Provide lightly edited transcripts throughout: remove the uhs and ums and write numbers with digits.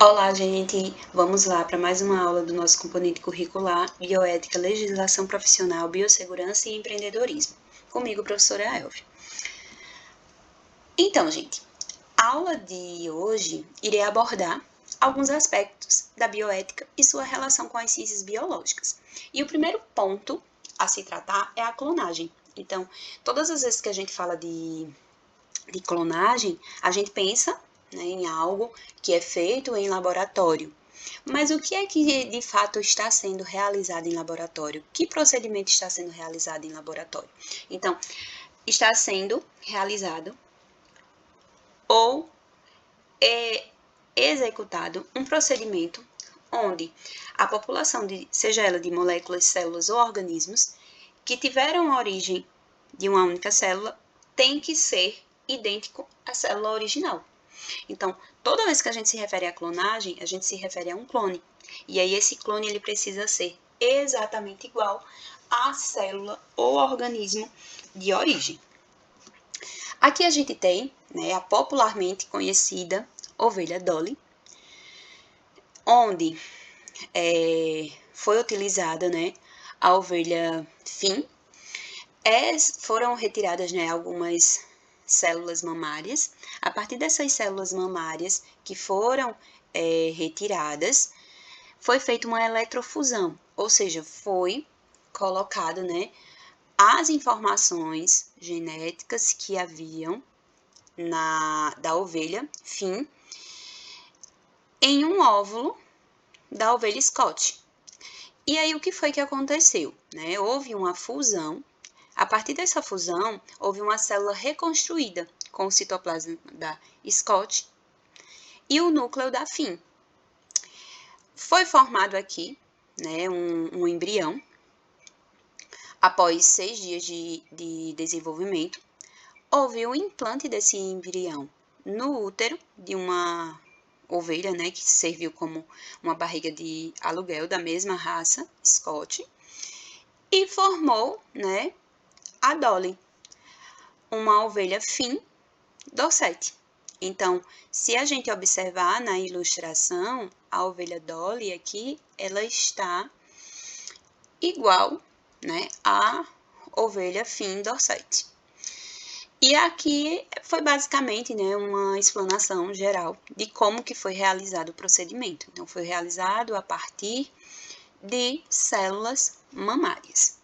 Olá, gente! Vamos lá para mais uma aula do nosso componente curricular Bioética, Legislação Profissional, Biossegurança e Empreendedorismo. Comigo, professora Elvia. Então, gente, a aula de hoje irei abordar alguns aspectos da bioética e sua relação com as ciências biológicas. E o primeiro ponto a se tratar é a clonagem. Então, todas as vezes que a gente fala de clonagem, a gente pensa, né, em algo que é feito em laboratório. Mas o que é que de fato está sendo realizado em laboratório? Que procedimento está sendo realizado em laboratório? Então, está sendo realizado ou é executado um procedimento onde a população, seja ela de moléculas, células ou organismos, que tiveram origem de uma única célula, tem que ser idêntico à célula original. Então, toda vez que a gente se refere à clonagem, a gente se refere a um clone. E aí esse clone ele precisa ser exatamente igual à célula ou organismo de origem. Aqui a gente tem, né, a popularmente conhecida ovelha Dolly, onde foi utilizada, né, a ovelha Finn. Foram retiradas, né, algumas células mamárias. A partir dessas células mamárias que foram retiradas, foi feita uma eletrofusão, ou seja, foi colocado, né, as informações genéticas que haviam da ovelha Finn em um óvulo da ovelha Scott. E aí o que foi que aconteceu? Né? Houve uma fusão. A partir dessa fusão, houve uma célula reconstruída com o citoplasma da Scott e o núcleo da Finn. Foi formado aqui, né, um embrião. Após 6 dias de desenvolvimento, houve o implante desse embrião no útero de uma ovelha, né, que serviu como uma barriga de aluguel da mesma raça, Scott, e formou, né, a Dolly, uma ovelha Finn Dorset. Então, se a gente observar na ilustração, a ovelha Dolly aqui, ela está igual, né, à ovelha Finn Dorset. E aqui foi basicamente, né, uma explanação geral de como que foi realizado o procedimento. Então, foi realizado a partir de células mamárias,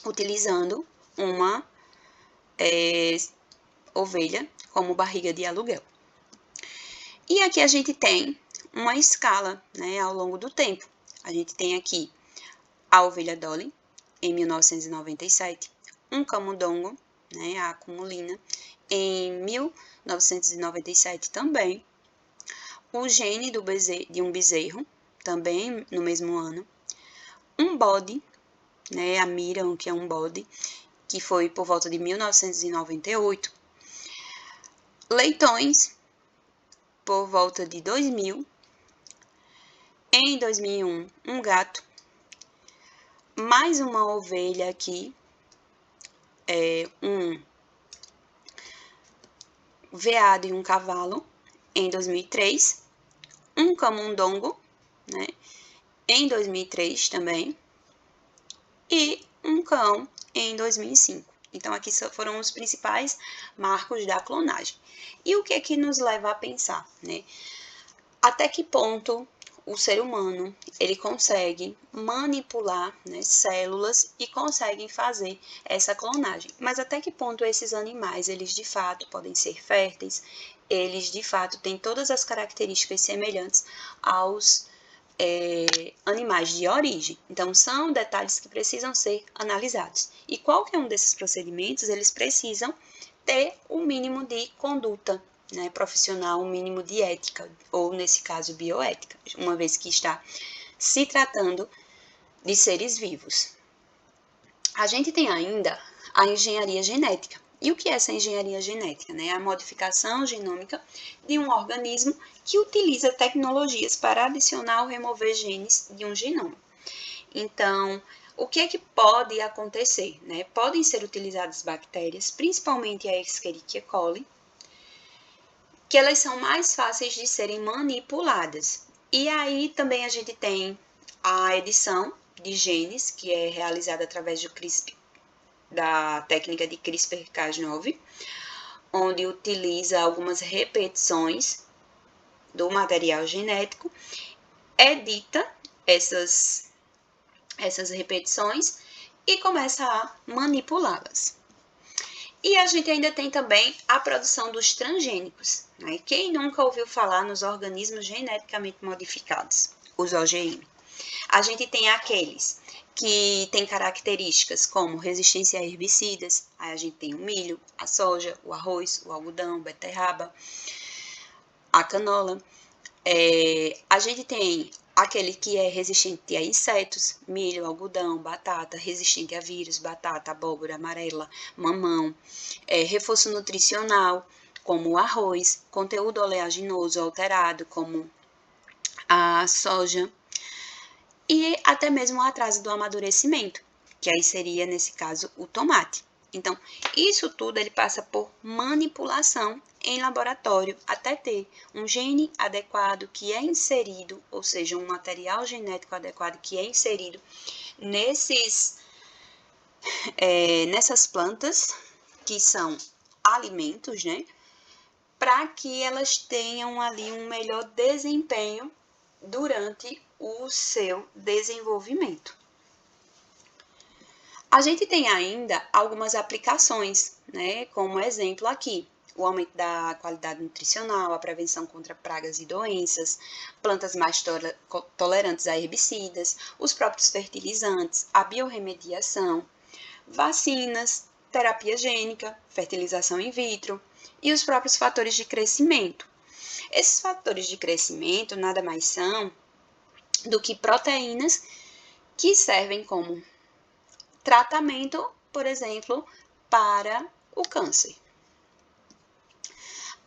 utilizando uma ovelha como barriga de aluguel. E aqui a gente tem uma escala, né, ao longo do tempo. A gente tem aqui a ovelha Dolly, em 1997, um camundongo, né, a acumulina, em 1997 também, o gene de um bezerro, também no mesmo ano, um bode, né, a Miram, que é um bode, que foi por volta de 1998, leitões, por volta de 2000, em 2001, um gato, mais uma ovelha aqui, um veado e um cavalo, em 2003, um camundongo, né, em 2003 também, e um cão em 2005. Então, aqui foram os principais marcos da clonagem. E o que é que nos leva a pensar, né? Até que ponto o ser humano ele consegue manipular, né, células e conseguem fazer essa clonagem. Mas até que ponto esses animais, eles de fato podem ser férteis, eles de fato têm todas as características semelhantes aos animais de origem. Então, são detalhes que precisam ser analisados. E qualquer um desses procedimentos, eles precisam ter um mínimo de conduta, né, profissional, um mínimo de ética, ou nesse caso, bioética, uma vez que está se tratando de seres vivos. A gente tem ainda a engenharia genética. E o que é essa engenharia genética? Né? A modificação genômica de um organismo que utiliza tecnologias para adicionar ou remover genes de um genoma. Então, o que é que pode acontecer? Né? Podem ser utilizadas bactérias, principalmente a Escherichia coli, que elas são mais fáceis de serem manipuladas. E aí também a gente tem a edição de genes, que é realizada através da técnica de CRISPR-Cas9, onde utiliza algumas repetições do material genético, edita essas repetições e começa a manipulá-las. E a gente ainda tem também a produção dos transgênicos, né? Quem nunca ouviu falar nos organismos geneticamente modificados, os OGM? A gente tem aqueles que têm características como resistência a herbicidas, aí a gente tem o milho, a soja, o arroz, o algodão, beterraba, a canola. A gente tem aquele que é resistente a insetos, milho, algodão, batata, resistente a vírus, batata, abóbora amarela, mamão, reforço nutricional, como o arroz, conteúdo oleaginoso alterado, como a soja, e até mesmo o atraso do amadurecimento, que aí seria, nesse caso, o tomate. Então, isso tudo ele passa por manipulação em laboratório até ter um gene adequado que é inserido, ou seja, um material genético adequado que é inserido nessas plantas, que são alimentos, né? Para que elas tenham ali um melhor desempenho durante o seu desenvolvimento. A gente tem ainda algumas aplicações, né? Como exemplo aqui, o aumento da qualidade nutricional, a prevenção contra pragas e doenças, plantas mais tolerantes a herbicidas, os próprios fertilizantes, a biorremediação, vacinas, terapia gênica, fertilização in vitro e os próprios fatores de crescimento. Esses fatores de crescimento nada mais são do que proteínas que servem como tratamento, por exemplo, para o câncer.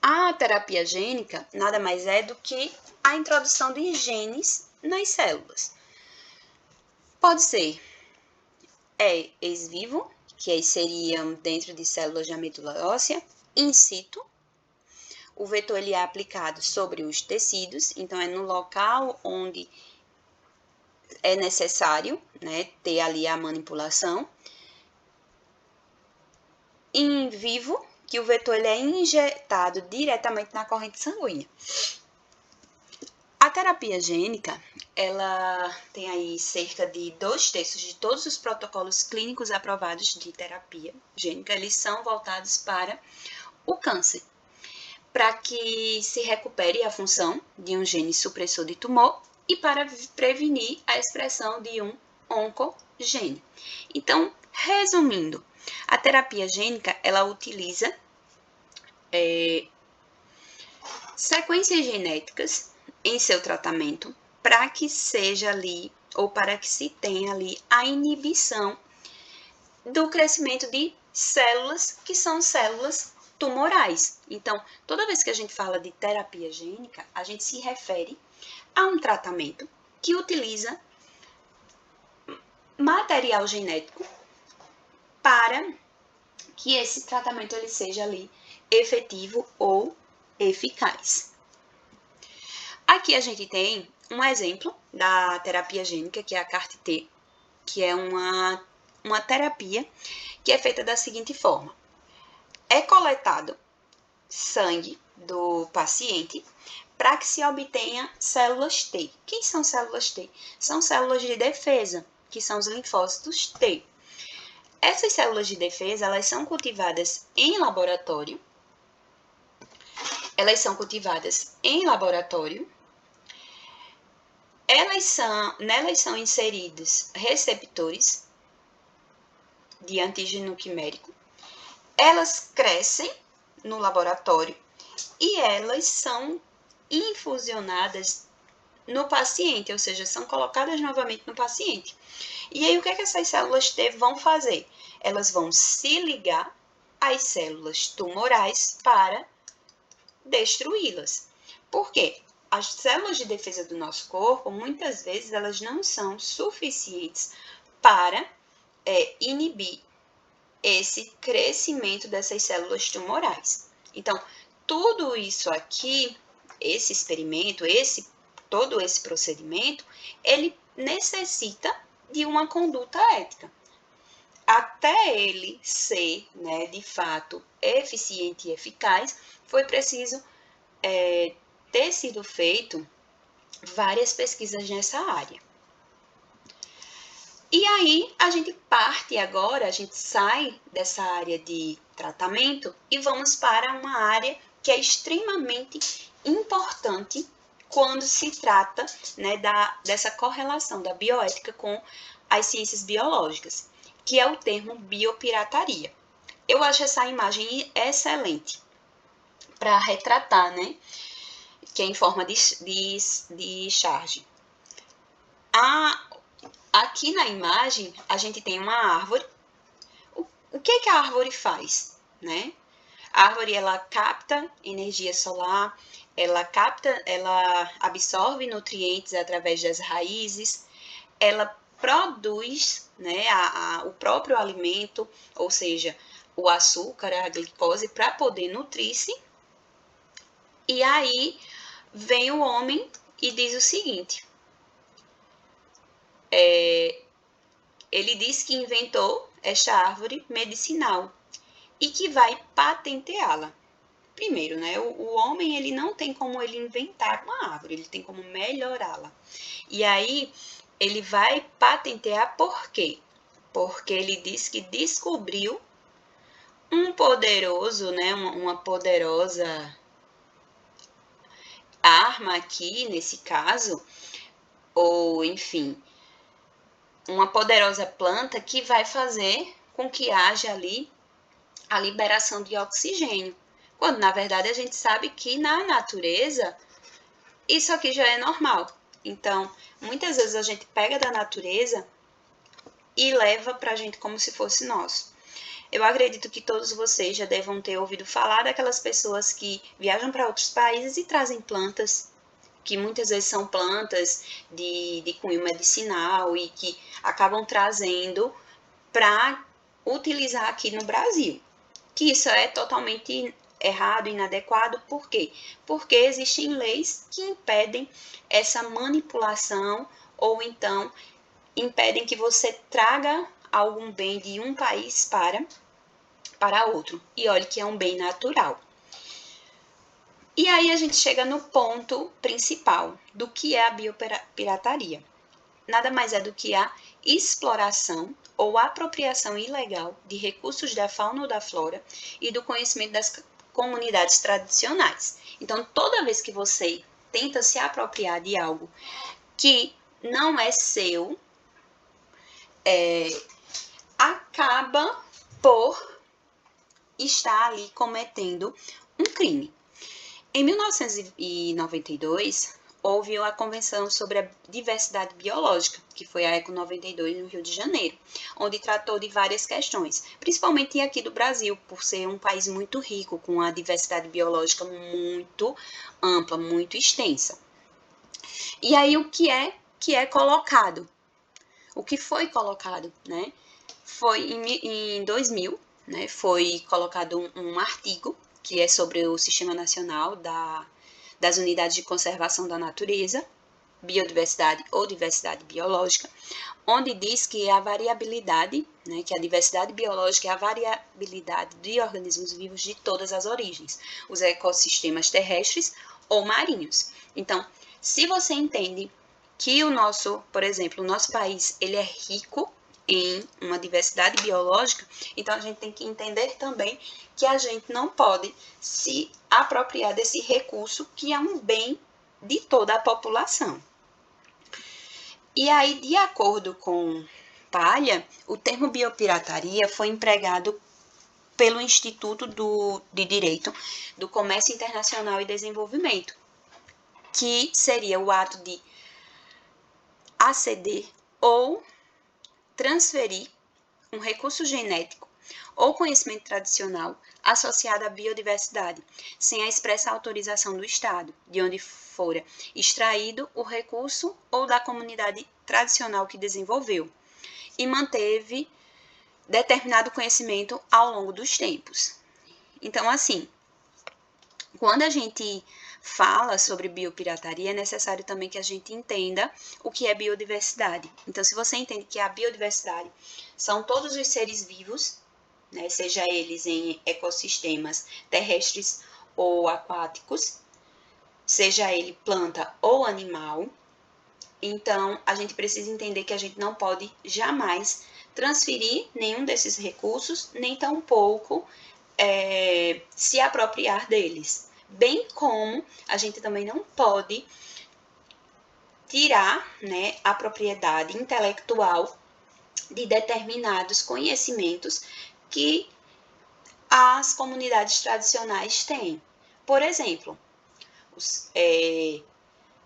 A terapia gênica nada mais é do que a introdução de genes nas células. Pode ser ex vivo, que aí seriam dentro de células da medula óssea, in situ. O vetor ele é aplicado sobre os tecidos, então é no local onde é necessário, né, ter ali a manipulação. In vivo, que o vetor ele é injetado diretamente na corrente sanguínea. A terapia gênica, ela tem aí cerca de 2/3 de todos os protocolos clínicos aprovados de terapia gênica, eles são voltados para o câncer, para que se recupere a função de um gene supressor de tumor e para prevenir a expressão de um oncogene. Então, resumindo, a terapia gênica, ela utiliza sequências genéticas em seu tratamento para que seja ali, ou para que se tenha ali a inibição do crescimento de células que são células tumorais. Então, toda vez que a gente fala de terapia gênica, a gente se refere a um tratamento que utiliza material genético para que esse tratamento ele seja ali efetivo ou eficaz. Aqui a gente tem um exemplo da terapia gênica, que é a CAR-T, que é uma terapia que é feita da seguinte forma: é coletado sangue do paciente para que se obtenha células T. Quem são células T? São células de defesa, que são os linfócitos T. Essas células de defesa, elas são cultivadas em laboratório. Nelas são inseridos receptores de antígeno quimérico. Elas crescem no laboratório e elas são infusionadas no paciente, ou seja, são colocadas novamente no paciente. E aí, o que essas células T vão fazer? Elas vão se ligar às células tumorais para destruí-las. Por quê? As células de defesa do nosso corpo, muitas vezes, elas não são suficientes para inibir esse crescimento dessas células tumorais. Então, tudo isso aqui, esse experimento, todo esse procedimento, ele necessita de uma conduta ética. Até ele ser, né, de fato, eficiente e eficaz, foi preciso ter sido feito várias pesquisas nessa área. E aí, a gente parte agora, a gente sai dessa área de tratamento e vamos para uma área que é extremamente importante quando se trata, né, dessa correlação da bioética com as ciências biológicas, que é o termo biopirataria. Eu acho essa imagem excelente para retratar, né, que é em forma de charge. Aqui na imagem, a gente tem uma árvore. O que a árvore faz, né? A árvore, ela capta energia solar, ela absorve nutrientes através das raízes, ela produz, né, o próprio alimento, ou seja, o açúcar, a glicose, para poder nutrir-se. E aí vem o homem e diz o seguinte: ele diz que inventou esta árvore medicinal e que vai patenteá-la. Primeiro, né, o homem, ele não tem como ele inventar uma árvore, ele tem como melhorá-la. E aí ele vai patentear por quê? Porque ele diz que descobriu um poderoso, né, uma poderosa arma aqui, nesse caso, ou enfim, uma poderosa planta que vai fazer com que haja ali a liberação de oxigênio. Quando, na verdade, a gente sabe que na natureza isso aqui já é normal. Então, muitas vezes a gente pega da natureza e leva para a gente como se fosse nosso. Eu acredito que todos vocês já devam ter ouvido falar daquelas pessoas que viajam para outros países e trazem plantas, que muitas vezes são plantas de cunho medicinal e que acabam trazendo para utilizar aqui no Brasil. Que isso é totalmente errado, inadequado. Por quê? Porque existem leis que impedem essa manipulação ou então impedem que você traga algum bem de um país para outro. E olhe que é um bem natural. E aí a gente chega no ponto principal do que é a biopirataria. Nada mais é do que a exploração ou apropriação ilegal de recursos da fauna ou da flora e do conhecimento das comunidades tradicionais. Então, toda vez que você tenta se apropriar de algo que não é seu, acaba por estar ali cometendo um crime. Em 1992, houve a Convenção sobre a Diversidade Biológica, que foi a ECO 92 no Rio de Janeiro, onde tratou de várias questões, principalmente aqui do Brasil, por ser um país muito rico, com a diversidade biológica muito ampla, muito extensa. E aí o que é colocado? O que foi colocado, né? Foi em 2000, né? Foi colocado um artigo que é sobre o Sistema Nacional das Unidades de Conservação da Natureza, Biodiversidade ou Diversidade Biológica, onde diz que a variabilidade, né, que a diversidade biológica é a variabilidade de organismos vivos de todas as origens, os ecossistemas terrestres ou marinhos. Então, se você entende que por exemplo, o nosso país, ele é rico em uma diversidade biológica, então a gente tem que entender também que a gente não pode se apropriar desse recurso que é um bem de toda a população. E aí, de acordo com Palha, o termo biopirataria foi empregado pelo Instituto de Direito do Comércio Internacional e Desenvolvimento, que seria o ato de aceder ou transferir um recurso genético ou conhecimento tradicional associado à biodiversidade, sem a expressa autorização do Estado, de onde fora extraído o recurso ou da comunidade tradicional que desenvolveu, e manteve determinado conhecimento ao longo dos tempos. Então, assim, Quando a gente fala sobre biopirataria, é necessário também que a gente entenda o que é biodiversidade. Então, se você entende que a biodiversidade são todos os seres vivos, né, seja eles em ecossistemas terrestres ou aquáticos, seja ele planta ou animal, então a gente precisa entender que a gente não pode jamais transferir nenhum desses recursos, nem tampouco se apropriar deles. Bem como a gente também não pode tirar, né, a propriedade intelectual de determinados conhecimentos que as comunidades tradicionais têm. Por exemplo,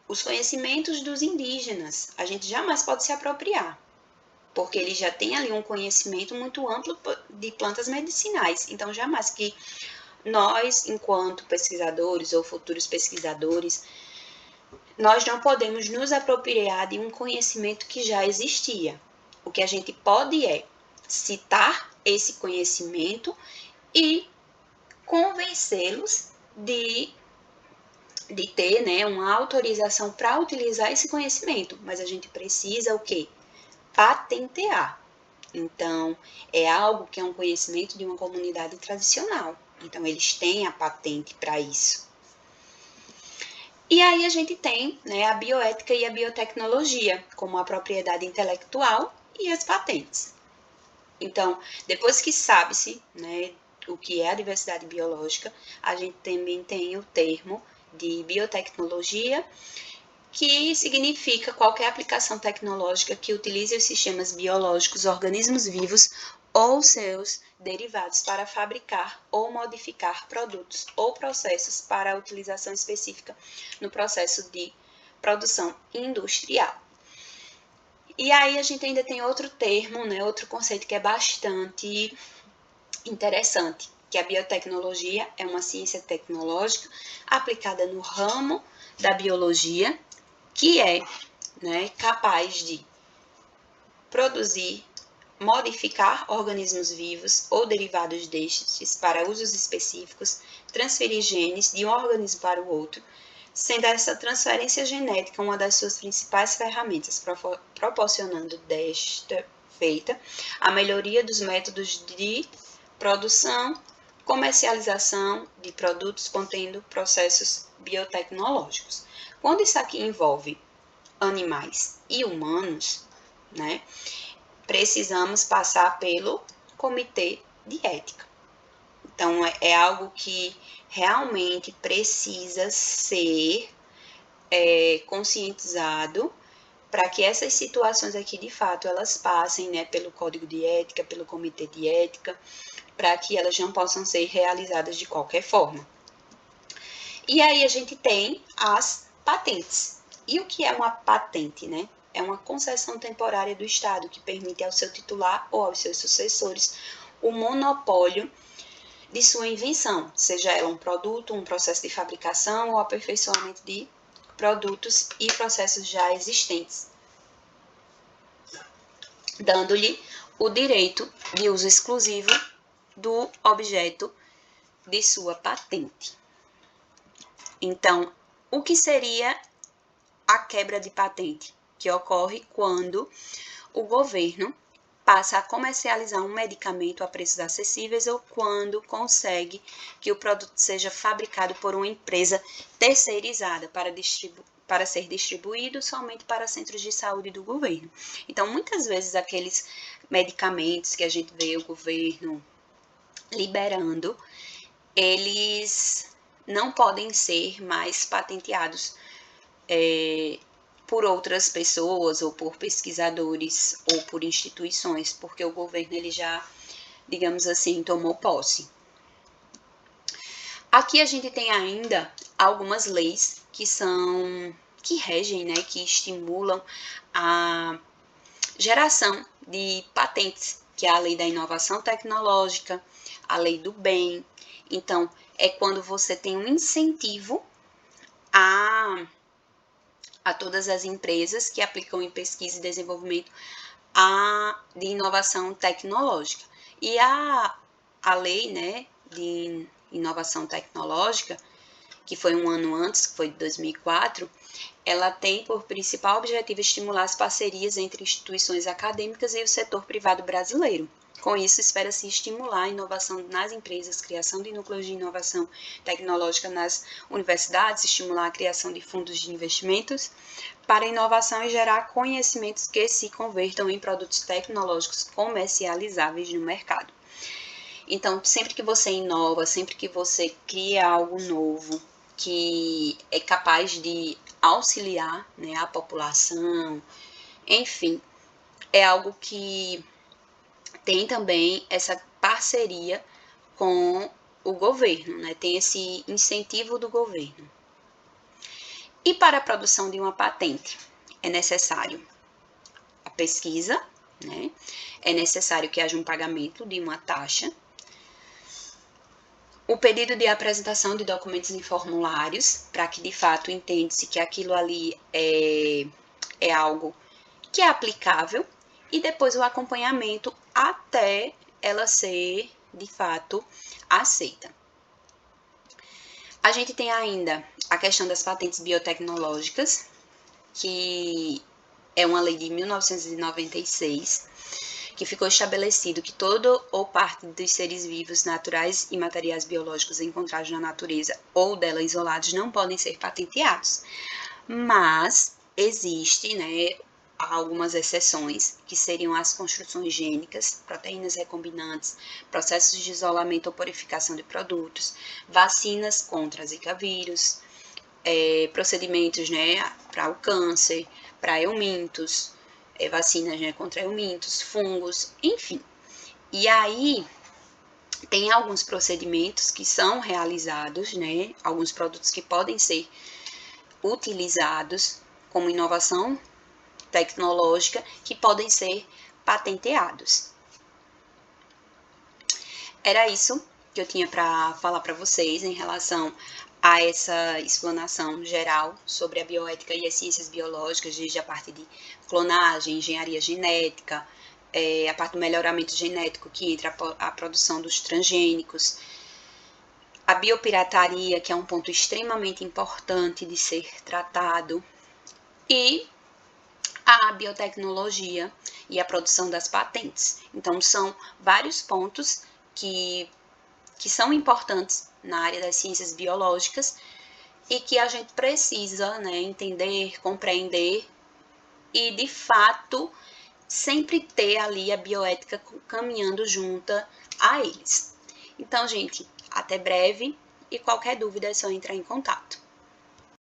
os conhecimentos dos indígenas, a gente jamais pode se apropriar, porque ele já tem ali um conhecimento muito amplo de plantas medicinais. Então, jamais que nós, enquanto pesquisadores ou futuros pesquisadores, nós não podemos nos apropriar de um conhecimento que já existia. O que a gente pode é citar esse conhecimento e convencê-los de ter, né, uma autorização para utilizar esse conhecimento. Mas a gente precisa o quê? Patentear. Então, é algo que é um conhecimento de uma comunidade tradicional. Então, eles têm a patente para isso. E aí a gente tem, né, a bioética e a biotecnologia, como a propriedade intelectual e as patentes. Então, depois que sabe-se, né, o que é a diversidade biológica, a gente também tem o termo de biotecnologia, que significa qualquer aplicação tecnológica que utilize os sistemas biológicos, organismos vivos ou seus derivados para fabricar ou modificar produtos ou processos para a utilização específica no processo de produção industrial. E aí a gente ainda tem outro termo, né, outro conceito que é bastante interessante, que a biotecnologia é uma ciência tecnológica aplicada no ramo da biologia, que é, né, capaz de produzir, modificar organismos vivos ou derivados destes para usos específicos, transferir genes de um organismo para o outro, sendo essa transferência genética uma das suas principais ferramentas, proporcionando desta feita a melhoria dos métodos de produção, comercialização de produtos contendo processos biotecnológicos. Quando isso aqui envolve animais e humanos, né, precisamos passar pelo comitê de ética. Então, é algo que realmente precisa ser conscientizado para que essas situações aqui, de fato, elas passem, né, pelo código de ética, pelo comitê de ética, para que elas não possam ser realizadas de qualquer forma. E aí a gente tem as patentes. E o que é uma patente, né? É uma concessão temporária do Estado que permite ao seu titular ou aos seus sucessores o monopólio de sua invenção, seja ela um produto, um processo de fabricação ou aperfeiçoamento de produtos e processos já existentes, dando-lhe o direito de uso exclusivo do objeto de sua patente. Então, o que seria a quebra de patente? Que ocorre quando o governo passa a comercializar um medicamento a preços acessíveis ou quando consegue que o produto seja fabricado por uma empresa terceirizada para ser distribuído somente para centros de saúde do governo. Então, muitas vezes, aqueles medicamentos que a gente vê o governo liberando, eles não podem ser mais patenteados por outras pessoas ou por pesquisadores ou por instituições, porque o governo ele já, digamos assim, tomou posse. Aqui a gente tem ainda algumas leis que regem, né, que estimulam a geração de patentes, que é a lei da inovação tecnológica, a lei do bem. Então, é quando você tem um incentivo a todas as empresas que aplicam em pesquisa e desenvolvimento de inovação tecnológica. E a lei, né, de inovação tecnológica, que foi um ano antes, que foi de 2004, ela tem por principal objetivo estimular as parcerias entre instituições acadêmicas e o setor privado brasileiro. Com isso, espera-se estimular a inovação nas empresas, criação de núcleos de inovação tecnológica nas universidades, estimular a criação de fundos de investimentos para inovação e gerar conhecimentos que se convertam em produtos tecnológicos comercializáveis no mercado. Então, sempre que você inova, sempre que você cria algo novo, que é capaz de auxiliar, né, a população, enfim, é algo que tem também essa parceria com o governo, né, tem esse incentivo do governo. E para a produção de uma patente, é necessário a pesquisa, né, é necessário que haja um pagamento de uma taxa, o pedido de apresentação de documentos em formulários, para que de fato entenda-se que aquilo ali é algo que é aplicável, e depois o acompanhamento até ela ser de fato aceita. A gente tem ainda a questão das patentes biotecnológicas, que é uma lei de 1996, que ficou estabelecido que todo ou parte dos seres vivos, naturais e materiais biológicos encontrados na natureza ou dela isolados não podem ser patenteados. Mas existe, né, algumas exceções, que seriam as construções gênicas, proteínas recombinantes, processos de isolamento ou purificação de produtos, vacinas contra Zika vírus, procedimentos, né, para o câncer, para eumintos, vacinas, né, contra eumintos, fungos, enfim. E aí tem alguns procedimentos que são realizados, né, alguns produtos que podem ser utilizados como inovação tecnológica que podem ser patenteados. Era isso que eu tinha para falar para vocês em relação a essa explanação geral sobre a bioética e as ciências biológicas, desde a parte de clonagem, engenharia genética, a parte do melhoramento genético, que entra a produção dos transgênicos, a biopirataria, que é um ponto extremamente importante de ser tratado, e a biotecnologia e a produção das patentes. Então, são vários pontos que são importantes na área das ciências biológicas e que a gente precisa, né, entender, compreender e, de fato, sempre ter ali a bioética caminhando junto a eles. Então, gente, até breve e qualquer dúvida é só entrar em contato.